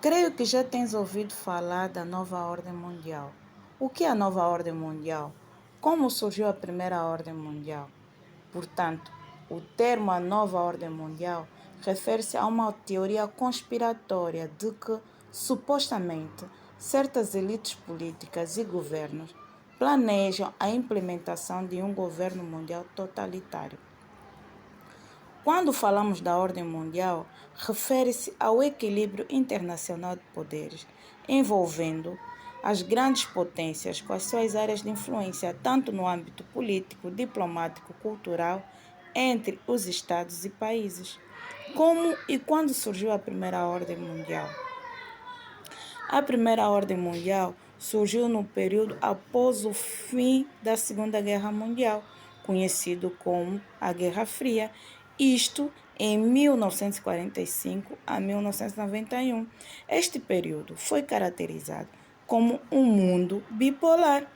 Creio que já tens ouvido falar da nova ordem mundial. O que é a nova ordem mundial? Como surgiu a primeira ordem mundial? Portanto, o termo a nova ordem mundial refere-se a uma teoria conspiratória de que, supostamente, certas elites políticas e governos planejam a implementação de um governo mundial totalitário. Quando falamos da ordem mundial, refere-se ao equilíbrio internacional de poderes, envolvendo as grandes potências com as suas áreas de influência, tanto no âmbito político, diplomático, cultural, entre os estados e países. Como e quando surgiu a primeira ordem mundial? A primeira ordem mundial surgiu no período após o fim da Segunda Guerra Mundial, conhecido como a Guerra Fria, isto em 1945 a 1991. Este período foi caracterizado como um mundo bipolar.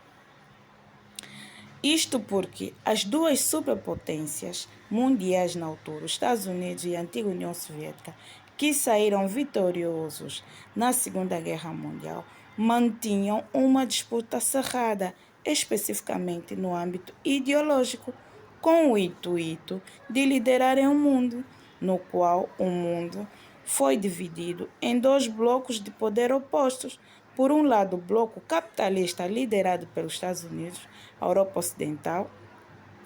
Isto porque as duas superpotências mundiais na altura, os Estados Unidos e a antiga União Soviética, que saíram vitoriosos na Segunda Guerra Mundial, mantinham uma disputa acirrada, especificamente no âmbito ideológico, com o intuito de liderarem o mundo, no qual o mundo foi dividido em dois blocos de poder opostos. Por um lado, o bloco capitalista liderado pelos Estados Unidos, a Europa Ocidental,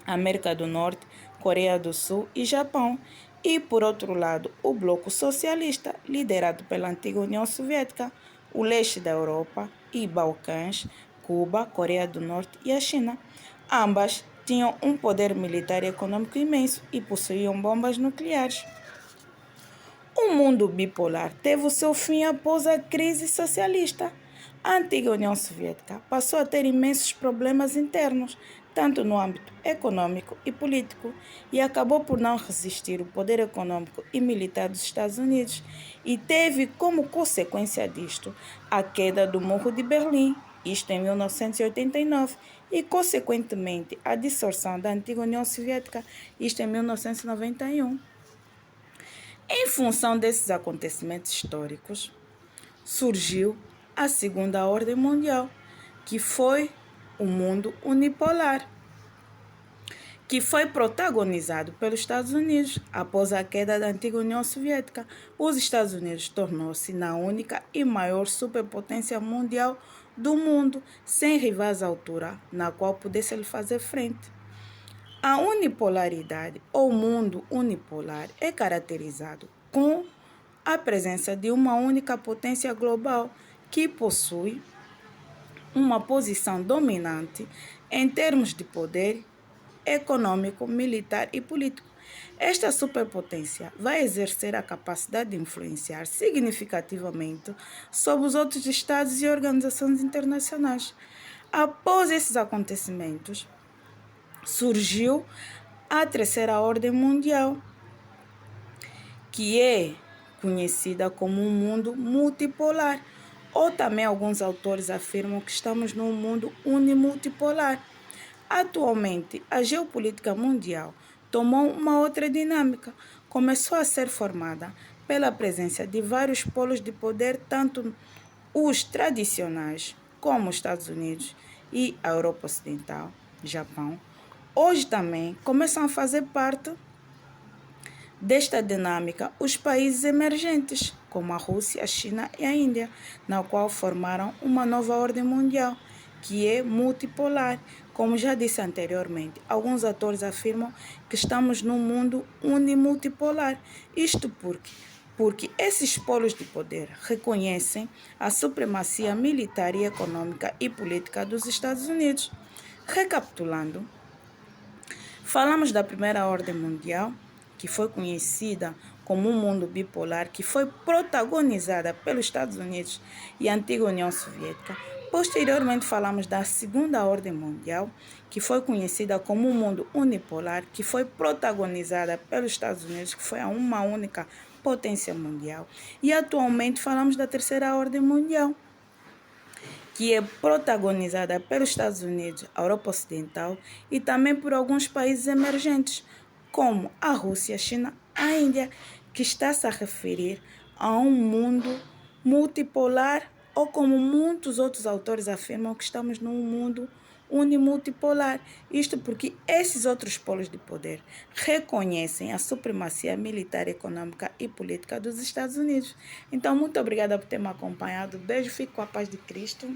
América do Norte, Coreia do Sul e Japão. E, por outro lado, o bloco socialista, liderado pela antiga União Soviética, o leste da Europa e Balcãs, Cuba, Coreia do Norte e a China. Ambas tinham um poder militar e econômico imenso e possuíam bombas nucleares. O mundo bipolar teve o seu fim após a crise socialista. A antiga União Soviética passou a ter imensos problemas internos, tanto no âmbito econômico e político, e acabou por não resistir ao poder econômico e militar dos Estados Unidos, e teve como consequência disto a queda do Muro de Berlim, isto em 1989, e consequentemente a dissolução da antiga União Soviética, isto em 1991. Em função desses acontecimentos históricos, surgiu a Segunda Ordem Mundial, que foi o mundo unipolar, que foi protagonizado pelos Estados Unidos. Após a queda da antiga União Soviética, os Estados Unidos tornou-se na única e maior superpotência mundial do mundo, sem rivais à altura, na qual pudesse lhe fazer frente. A unipolaridade ou mundo unipolar é caracterizado com a presença de uma única potência global que possui uma posição dominante em termos de poder econômico, militar e político. Esta superpotência vai exercer a capacidade de influenciar significativamente sobre os outros estados e organizações internacionais. Após esses acontecimentos, surgiu a Terceira Ordem Mundial, que é conhecida como um mundo multipolar, ou também alguns autores afirmam que estamos num mundo unimultipolar. Atualmente, a geopolítica mundial tomou uma outra dinâmica, começou a ser formada pela presença de vários polos de poder, tanto os tradicionais como os Estados Unidos e a Europa Ocidental, Japão. Hoje também começam a fazer parte desta dinâmica os países emergentes, como a Rússia, a China e a Índia, na qual formaram uma nova ordem mundial, que é multipolar. Como já disse anteriormente, alguns autores afirmam que estamos num mundo unimultipolar. Isto porque esses polos de poder reconhecem a supremacia militar e econômica e política dos Estados Unidos. Recapitulando, falamos da Primeira Ordem Mundial, que foi conhecida como um mundo bipolar, que foi protagonizada pelos Estados Unidos e a antiga União Soviética. Posteriormente, falamos da Segunda Ordem Mundial, que foi conhecida como um mundo unipolar, que foi protagonizada pelos Estados Unidos, que foi uma única potência mundial. E atualmente falamos da Terceira Ordem Mundial, que é protagonizada pelos Estados Unidos, a Europa Ocidental e também por alguns países emergentes, como a Rússia, a China, a Índia, que está-se a referir a um mundo multipolar, ou como muitos outros autores afirmam, que estamos num mundo unimultipolar. Isto porque esses outros polos de poder reconhecem a supremacia militar, econômica e política dos Estados Unidos. Então, muito obrigada por ter me acompanhado. Beijo, fico com a paz de Cristo.